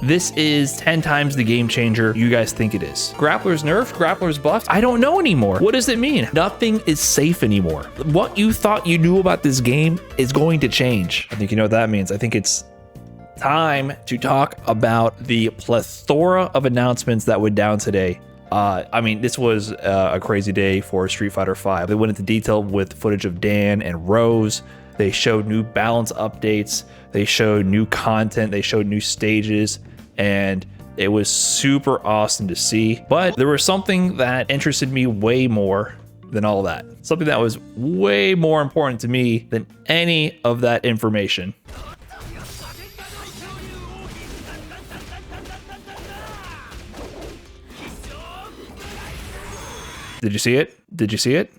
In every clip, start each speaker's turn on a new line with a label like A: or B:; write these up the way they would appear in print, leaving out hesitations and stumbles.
A: this is 10 times the game changer you guys think it is. Grappler's nerfed, Grappler's buffed. I don't know anymore. What does it mean? Nothing is safe anymore. What you thought you knew about this game is going to change. I think you know what that means. I think it's time to talk about the plethora of announcements that went down today. I mean, this was a crazy day for Street Fighter V. They went into detail with footage of Dan and Rose. They showed new balance updates. They showed new content. They showed new stages, and it was super awesome to see. But there was something that interested me way more than all that. Something that was way more important to me than any of that information. Did you see it? Did you see it?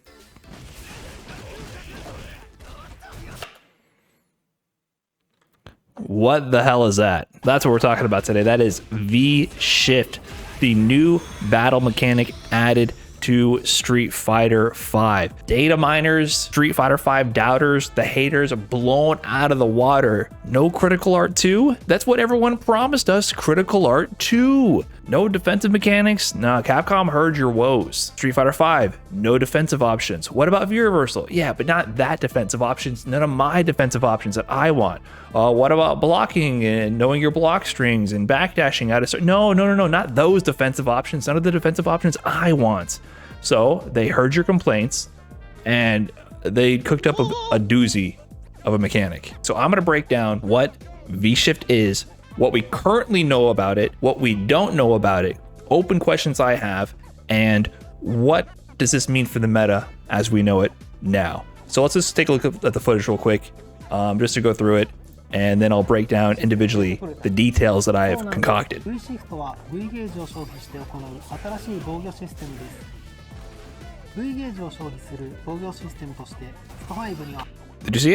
A: What the hell is that? That's what we're talking about today. That is V-Shift, the new battle mechanic added to Street Fighter V. Data miners, Street Fighter V doubters, the haters are blown out of the water. No Critical Art 2? That's what everyone promised us, Critical Art 2. No defensive mechanics? Nah, Capcom heard your woes. Street Fighter V, no defensive options. What about V-Reversal? Yeah, but not that defensive options. None of my defensive options that I want. What about blocking and knowing your block strings and backdashing out of... No, not those defensive options. None of the defensive options I want. So they heard your complaints and they cooked up a doozy of a mechanic. So I'm going to break down what V-Shift is, what we currently know about it, what we don't know about it, open questions I have, and what does this mean for the meta as we know it now. So let's just take a look at the footage real quick, just to go through it, and then I'll break down individually the details that I have concocted. Did you see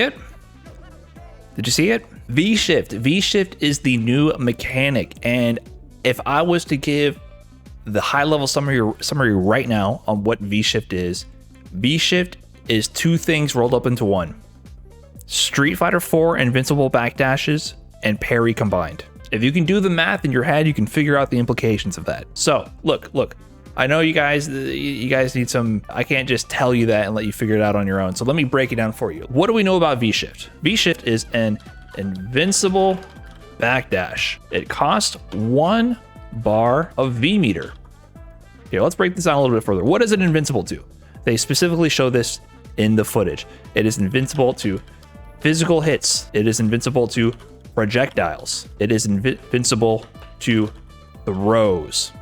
A: it? Did you see it? V-Shift. V-Shift is the new mechanic, and if I was to give the high-level summary right now on what V-Shift is two things rolled up into one. Street Fighter 4 invincible backdashes and parry combined. If you can do the math in your head, you can figure out the implications of that. So, look. I know you guys need some, I can't just tell you that and let you figure it out on your own. So let me break it down for you. What do we know about V-Shift? V-Shift is an invincible backdash. It costs 1 bar of V-meter. Okay, let's break this down a little bit further. What is it invincible to? They specifically show this in the footage. It is invincible to physical hits. It is invincible to projectiles. It is invincible to throws.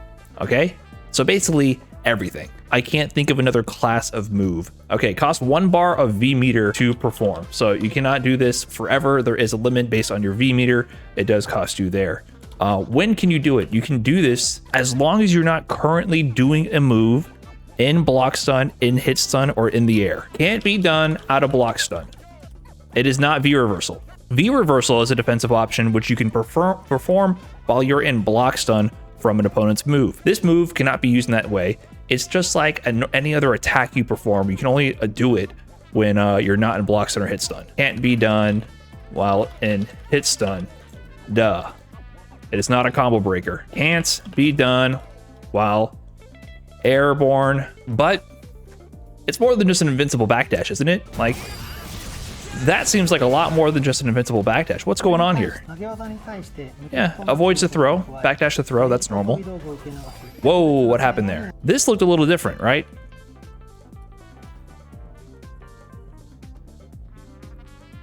A: Okay? So basically everything. I can't think of another class of move. Okay, cost 1 bar of V-meter to perform. So you cannot do this forever. There is a limit based on your V-meter. It does cost you there. When can you do it? You can do this as long as you're not currently doing a move in block stun, in hit stun, or in the air. Can't be done out of block stun. It is not V-Reversal. V-Reversal is a defensive option which you can perform while you're in block stun from an opponent's move. This move cannot be used in that way. It's just like any other attack you perform. You can only do it when you're not in block stun or hit stun. Can't be done while in hit stun. Duh. It is not a combo breaker. Can't be done while airborne, but it's more than just an invincible backdash, isn't it? Like, that seems like a lot more than just an invincible backdash. What's going on here? Yeah, avoids the throw, backdash the throw, that's normal. Whoa, what happened there? This looked a little different, right?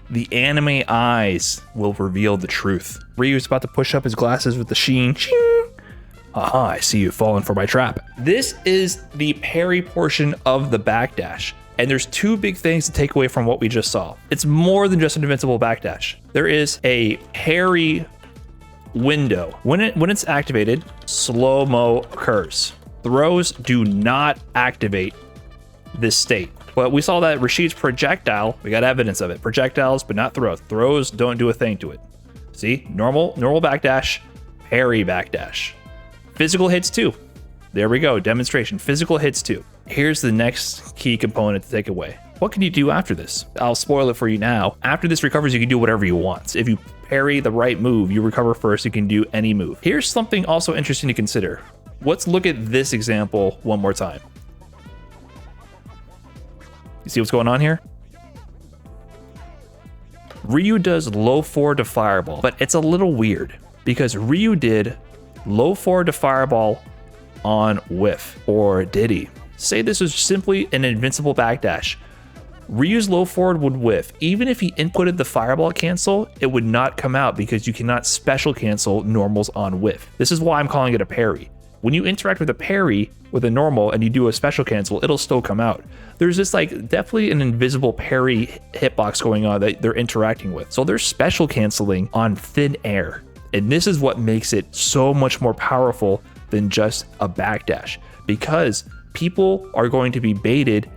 A: The anime eyes will reveal the truth. Ryu's about to push up his glasses with the sheen. Aha, I see you falling for my trap. This is the parry portion of the backdash. And there's 2 big things to take away from what we just saw. It's more than just an invincible backdash. There is a parry window. When it's activated, slow-mo occurs. Throws do not activate this state. But we saw that Rashid's projectile, we got evidence of it. Projectiles, but not throws. Throws don't do a thing to it. See, normal backdash, parry backdash. Physical hits too. There we go, demonstration, physical hits too. Here's the next key component to take away. What can you do after this? I'll spoil it for you now. After this recovers, you can do whatever you want. If you parry the right move, you recover first, you can do any move. Here's something also interesting to consider. Let's look at this example one more time. You see what's going on here? Ryu does low forward to fireball, but it's a little weird because Ryu did low forward to fireball on whiff, or did he? Say this was simply an invincible backdash. Ryu's low forward would whiff. Even if he inputted the fireball cancel, it would not come out because you cannot special cancel normals on whiff. This is why I'm calling it a parry. When you interact with a parry with a normal and you do a special cancel, it'll still come out. There's this like definitely an invisible parry hitbox going on that they're interacting with. So they're special canceling on thin air. And this is what makes it so much more powerful than just a backdash, because people are going to be baited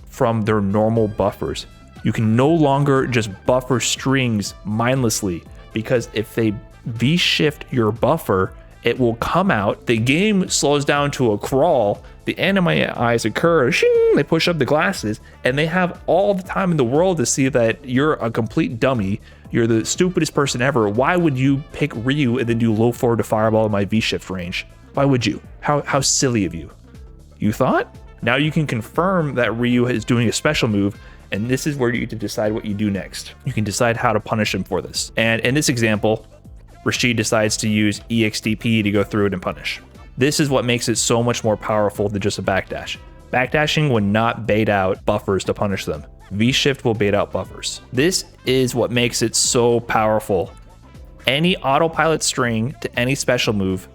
A: from their normal buffers. You can no longer just buffer strings mindlessly, because if they V-shift your buffer, it will come out. The game slows down to a crawl. The anime eyes occur. Shing, they push up the glasses, and they have all the time in the world to see that you're a complete dummy. You're the stupidest person ever. Why would you pick Ryu and then do low forward to fireball in my V-shift range? Why would you? How silly of you. You thought? Now you can confirm that Ryu is doing a special move, and this is where you get to decide what you do next. You can decide how to punish him for this. And in this example, Rashid decides to use EXDP to go through it and punish. This is what makes it so much more powerful than just a backdash. Backdashing would not bait out buffers to punish them. V-shift will bait out buffers. This is what makes it so powerful. Any autopilot string to any special move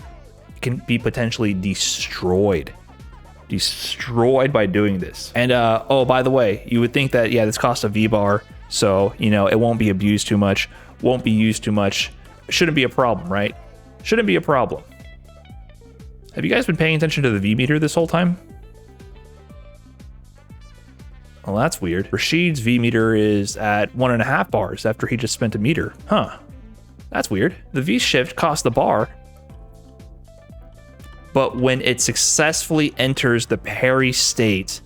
A: can be potentially destroyed by doing this. And oh, by the way, you would think that, yeah, this costs a V-bar, so, you know, it won't be abused too much, won't be used too much. Shouldn't be a problem, right? Shouldn't be a problem. Have you guys been paying attention to the V meter this whole time? Well, that's weird. Rashid's V meter is at 1.5 bars after he just spent a meter. Huh. That's weird. The V shift costs the bar, but when it successfully enters the parry state,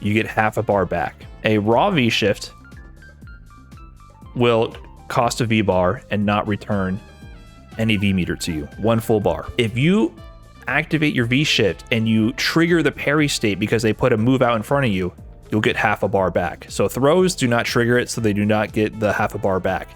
A: you get half a bar back. A raw V shift will cost a V bar and not return any V meter to you. 1 full bar. If you activate your V shift and you trigger the parry state because they put a move out in front of you, you'll get half a bar back. So throws do not trigger it, so they do not get the half a bar back.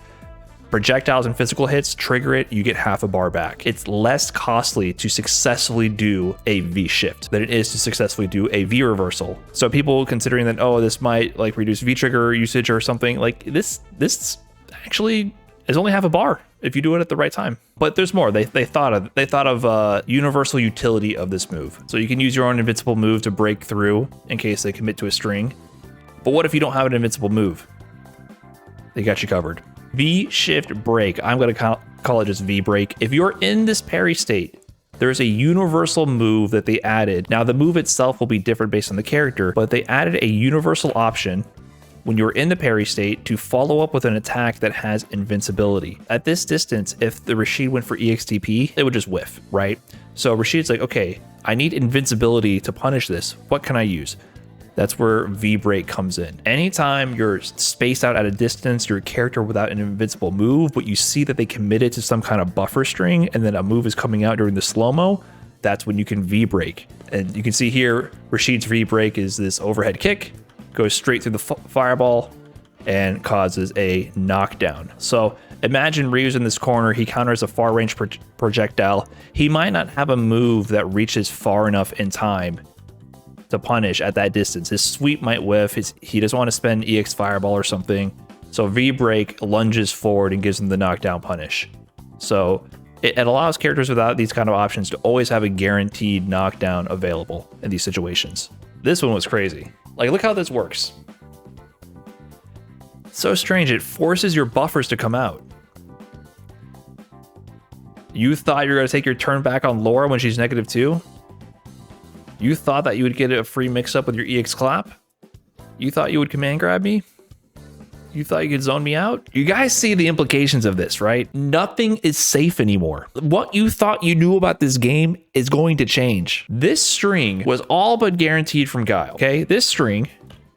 A: Projectiles and physical hits trigger it, you get half a bar back. It's less costly to successfully do a V shift than it is to successfully do a V reversal. So people considering that, oh, this might like reduce V trigger usage or something, like this actually is only half a bar if you do it at the right time. But there's more. They thought of universal utility of this move. So you can use your own invincible move to break through in case they commit to a string. But what if you don't have an invincible move? They got you covered. V shift break. I'm going to call it just V break. If you're in this parry state, there's a universal move that they added. Now the move itself will be different based on the character, but they added a universal option when you're in the parry state to follow up with an attack that has invincibility. At this distance, if the Rashid went for EXTP, it would just whiff, right? So Rashid's like, okay, I need invincibility to punish this. What can I use? That's where V-break comes in. Anytime you're spaced out at a distance, you're a character without an invincible move, but you see that they committed to some kind of buffer string and then a move is coming out during the slow-mo, that's when you can V-break. And you can see here, Rashid's V-break is this overhead kick, goes straight through the fireball and causes a knockdown. So imagine Ryu's in this corner, he counters a far range projectile. He might not have a move that reaches far enough in time to punish at that distance. His sweep might whiff, he doesn't want to spend EX fireball or something. So V-break lunges forward and gives him the knockdown punish. So it allows characters without these kind of options to always have a guaranteed knockdown available in these situations. This one was crazy. Like, look how this works. So strange, it forces your buffers to come out. You thought you were going to take your turn back on Laura when she's -2? You thought that you would get a free mix-up with your EX clap? You thought you would command grab me? You thought you could zone me out? You guys see the implications of this, right? Nothing is safe anymore. What you thought you knew about this game is going to change. This string was all but guaranteed from Guile, okay? This string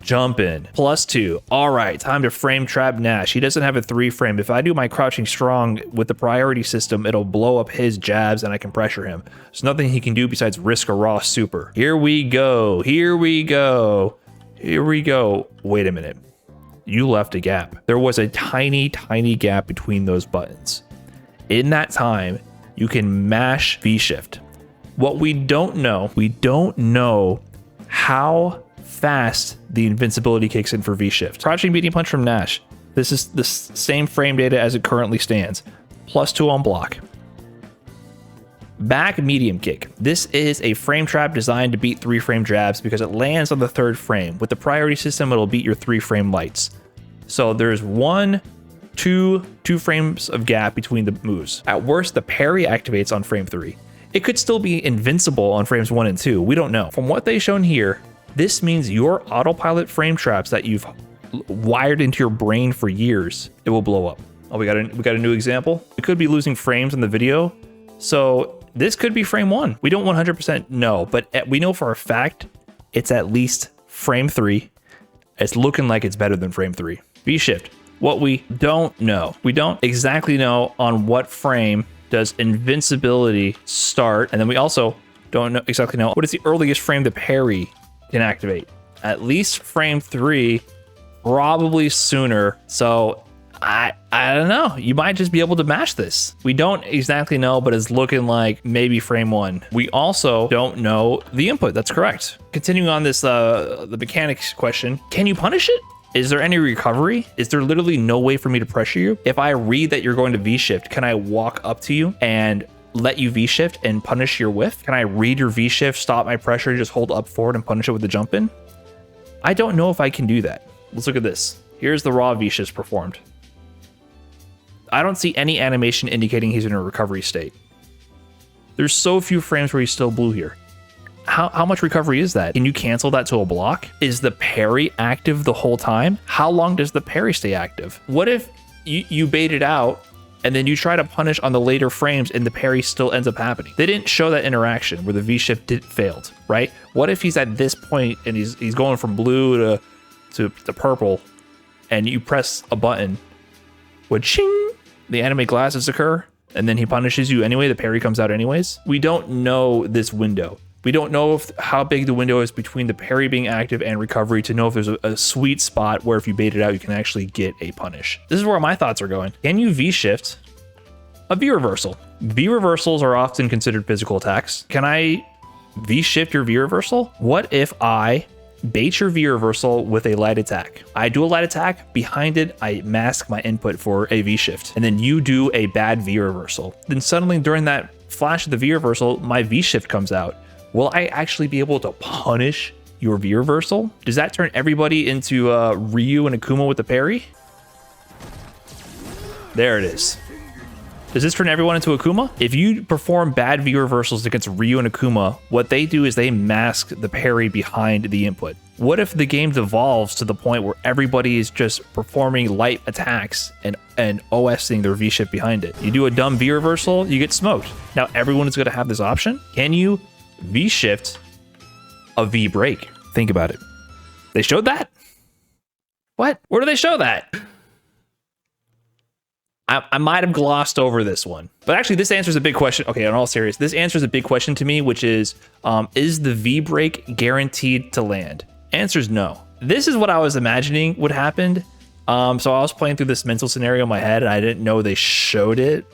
A: Jump in. +2. All right, time to frame trap Nash. He doesn't have a 3 frame. If I do my crouching strong with the priority system, it'll blow up his jabs and I can pressure him. There's nothing he can do besides risk a raw super. Here we go. Here we go. Here we go. Wait a minute. You left a gap. There was a tiny, tiny gap between those buttons. In that time, you can mash V-shift. What we don't know how fast the invincibility kicks in for V-shift. Crouching medium punch from Nash. This is the same frame data as it currently stands. +2 on block. Back medium kick. This is a frame trap designed to beat 3 frame jabs because it lands on the 3rd frame. With the priority system, it'll beat your 3 frame lights. So there's 2 frames of gap between the moves. At worst, the parry activates on frame 3. It could still be invincible on frames 1 and 2. We don't know. From what they've shown here, this means your autopilot frame traps that you've wired into your brain for years, it will blow up. Oh, we got a new example. We could be losing frames in the video. So this could be frame 1. We don't 100% know, but we know for a fact it's at least frame 3. It's looking like it's better than frame 3. V-shift. What we don't know. We don't exactly know on what frame does invincibility start. And then we also don't exactly know what is the earliest frame the parry can activate. At least frame 3, probably sooner. So I don't know. You might just be able to mash this. We don't exactly know, but it's looking like maybe frame 1. We also don't know the input. That's correct. Continuing on this, the mechanics question, can you punish it? Is there any recovery? Is there literally no way for me to pressure you? If I read that you're going to V-shift, can I walk up to you and let you V-shift and punish your whiff? Can I read your V-shift, stop my pressure, just hold up forward and punish it with the jump in? I don't know if I can do that. Let's look at this. Here's the raw V-shifts performed. I don't see any animation indicating he's in a recovery state. There's so few frames where he's still blue here. How much recovery is that? Can you cancel that to a block? Is the parry active the whole time? How long does the parry stay active? What if you bait it out and then you try to punish on the later frames and the parry still ends up happening? They didn't show that interaction where the V-shift failed, right? What if he's at this point and he's going from blue to purple and you press a button, ching, the anime glasses occur and then he punishes you anyway, the parry comes out anyways? We don't know this window. We don't know how big the window is between the parry being active and recovery to know if there's a sweet spot where if you bait it out, you can actually get a punish. This is where my thoughts are going. Can you V-shift a V-reversal? V-reversals are often considered physical attacks. Can I V-shift your V-reversal? What if I bait your V-reversal with a light attack? I do a light attack, behind it, I mask my input for a V-shift, and then you do a bad V-reversal. Then suddenly during that flash of the V-reversal, my V-shift comes out. Will I actually be able to punish your V-reversal? Does that turn everybody into Ryu and Akuma with the parry? There it is. Does this turn everyone into Akuma? If you perform bad V-reversals against Ryu and Akuma, what they do is they mask the parry behind the input. What if the game devolves to the point where everybody is just performing light attacks and OSing their V-shift behind it? You do a dumb V-reversal, you get smoked. Now everyone is going to have this option. Can you V-shift a V-break? Think about it. They showed that? What? Where do they show that? I might have glossed over this one. But actually, this answers a big question. Okay, in all seriousness, this answers a big question to me, which is the V-break guaranteed to land? Answer's no. This is what I was imagining would happen. So I was playing through this mental scenario in my head, and I didn't know they showed it.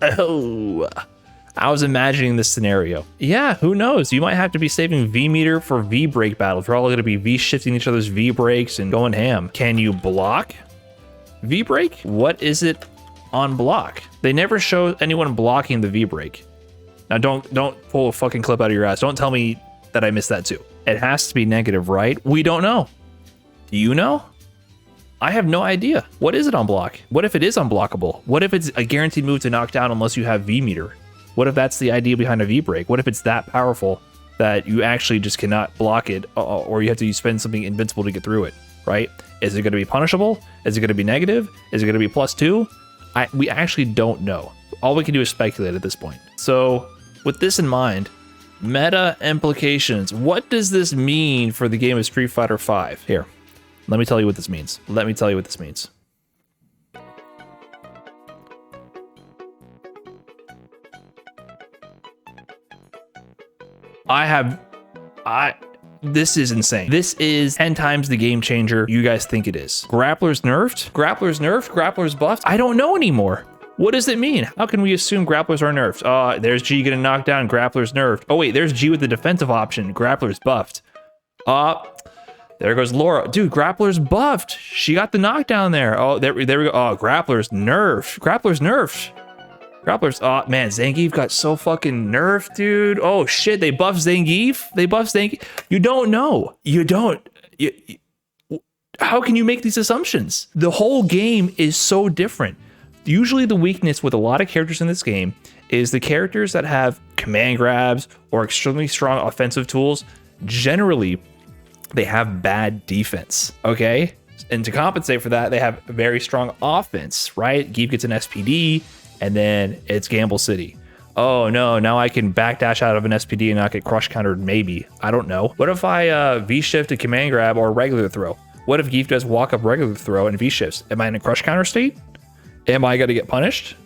A: Oh, I was imagining this scenario. Yeah, who knows? You might have to be saving V-meter for V-break battles. We're all going to be V-shifting each other's V-breaks and going ham. Can you block V-break? What is it on block? They never show anyone blocking the V-break. Now, don't pull a fucking clip out of your ass. Don't tell me that I missed that too. It has to be negative, right? We don't know. Do you know? I have no idea. What is it on block? What if it is unblockable? What if it's a guaranteed move to knock down unless you have V-meter? What if that's the idea behind a V-break? What if it's that powerful that you actually just cannot block it, or you have to spend something invincible to get through it, right? Is it going to be punishable? Is it going to be negative? Is it going to be +2? We actually don't know. All we can do is speculate at this point. So with this in mind, meta implications. What does this mean for the game of Street Fighter V? Here, Let me tell you what this means. Let me tell you what this means. This is insane. This is 10 times the game changer you guys think it is. Grappler's nerfed? Grappler's nerfed? Grappler's buffed? I don't know anymore. What does it mean? How can we assume grapplers are nerfed? There's G getting knocked down, grappler's nerfed. Oh wait, there's G with the defensive option, grappler's buffed. There goes Laura. Dude, grappler's buffed. She got the knockdown there. Oh, there we go. Oh, grappler's nerfed. Grappler's nerfed. Grappler's, oh man, Zangief got so fucking nerfed, dude. Oh shit, they buffed Zangief? They buffed Zangief? You don't know. You don't. How can you make these assumptions? The whole game is so different. Usually the weakness with a lot of characters in this game is the characters that have command grabs or extremely strong offensive tools. Generally, they have bad defense, okay? And to compensate for that, they have a very strong offense, right? Geef gets an SPD, and then it's Gamble City. Oh no, now I can backdash out of an SPD and not get crush countered, maybe. I don't know. What if I V-shift a command grab or regular throw? What if Geef does walk up regular throw and V-shifts? Am I in a crush counter state? Am I gonna get punished?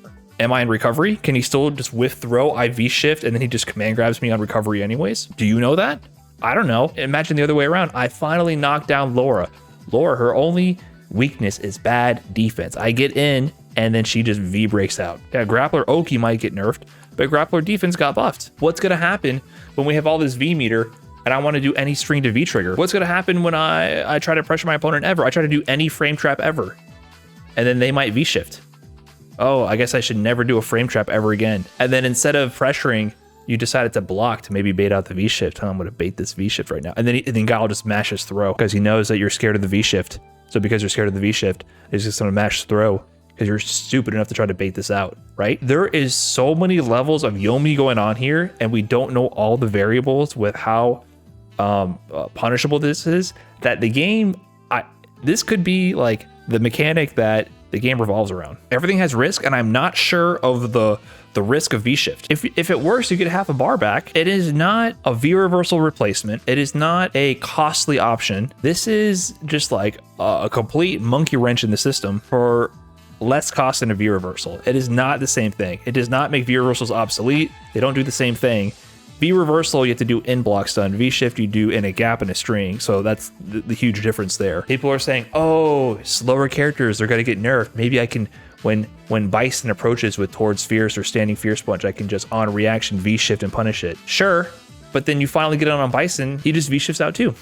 A: Am I in recovery? Can he still just whiff throw, I V-shift, and then he just command grabs me on recovery anyways? Do you know that? I don't know. Imagine the other way around. I finally knocked down Laura. Laura, her only weakness is bad defense. I get in, and then she just V breaks out. Yeah, Grappler Oki might get nerfed, but Grappler defense got buffed. What's gonna happen when we have all this V meter and I wanna do any string to V trigger? What's gonna happen when I try to pressure my opponent ever? I try to do any frame trap ever, and then they might V shift. Oh, I guess I should never do a frame trap ever again. And then instead of pressuring, you decided to block to maybe bait out the V-shift. I'm gonna bait this V-shift right now. And then Guile just mashes throw because he knows that you're scared of the V-shift. So because you're scared of the V-shift, he's just gonna mash throw because you're stupid enough to try to bait this out, right? There is so many levels of Yomi going on here, and we don't know all the variables with how punishable this is, that the game, this could be like the mechanic that the game revolves around. Everything has risk, and I'm not sure of the risk of V-shift. If it works, you get half a bar back. It is not a V-reversal replacement. It is not a costly option. This is just like a complete monkey wrench in the system for less cost than a V-reversal. It is not the same thing. It does not make V-reversals obsolete. They don't do the same thing. V-reversal, you have to do in block stun. V-shift, you do in a gap in a string. So that's the huge difference there. People are saying, oh, slower characters, they're gonna get nerfed. Maybe I can, when Bison approaches with towards Fierce or standing Fierce Punch, I can just on reaction V-shift and punish it. Sure, but then you finally get on Bison, he just V-shifts out too.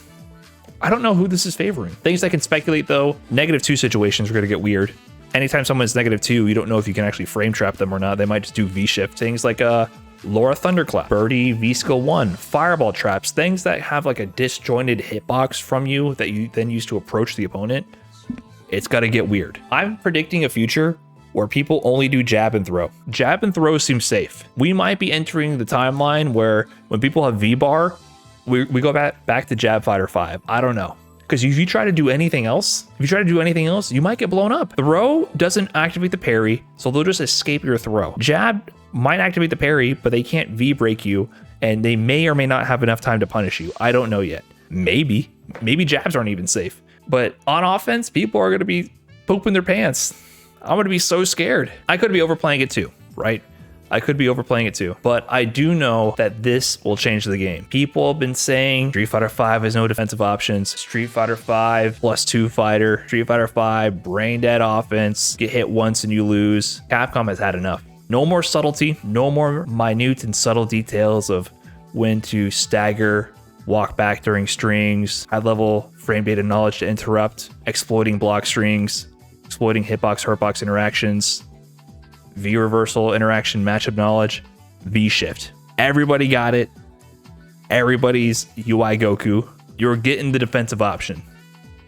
A: I don't know who this is favoring. Things I can speculate though, -2 situations are gonna get weird. Anytime someone's -2, you don't know if you can actually frame trap them or not. They might just do V-shift. Things like Laura Thunderclap, Birdie V-Skill 1, Fireball Traps, things that have like a disjointed hitbox from you that you then use to approach the opponent. It's gotta get weird. I'm predicting a future where people only do jab and throw. Jab and throw seems safe. We might be entering the timeline where when people have V-bar, we go back to Jab Fighter 5. I don't know. Because if you try to do anything else, you might get blown up. Throw doesn't activate the parry, so they'll just escape your throw. Jab might activate the parry, but they can't V-break you, and they may or may not have enough time to punish you. I don't know yet. Maybe jabs aren't even safe. But on offense, people are gonna be pooping their pants. I'm gonna be so scared. I could be overplaying it too, right? I could be overplaying it too, but I do know that this will change the game. People have been saying Street Fighter V has no defensive options. Street Fighter V +2 fighter. Street Fighter V brain dead offense. Get hit once and you lose. Capcom has had enough. No more subtlety. No more minute and subtle details of when to stagger, walk back during strings, high level frame data knowledge to interrupt, exploiting block strings, exploiting hitbox, hurtbox interactions, V-reversal interaction matchup knowledge, V-shift. Everybody got it. Everybody's UI Goku. You're getting the defensive option.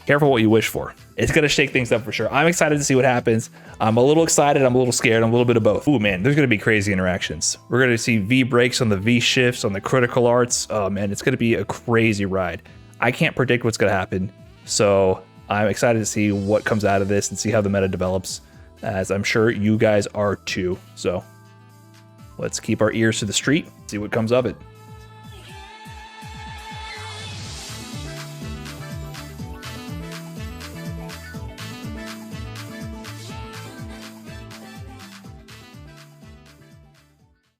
A: Careful what you wish for. It's gonna shake things up for sure. I'm excited to see what happens. I'm a little excited, I'm a little scared, I'm a little bit of both. Ooh man, there's gonna be crazy interactions. We're gonna see V breaks on the V shifts, on the critical arts. Oh man, it's gonna be a crazy ride. I can't predict what's gonna happen. So I'm excited to see what comes out of this and see how the meta develops, as I'm sure you guys are too. So let's keep our ears to the street, see what comes of it.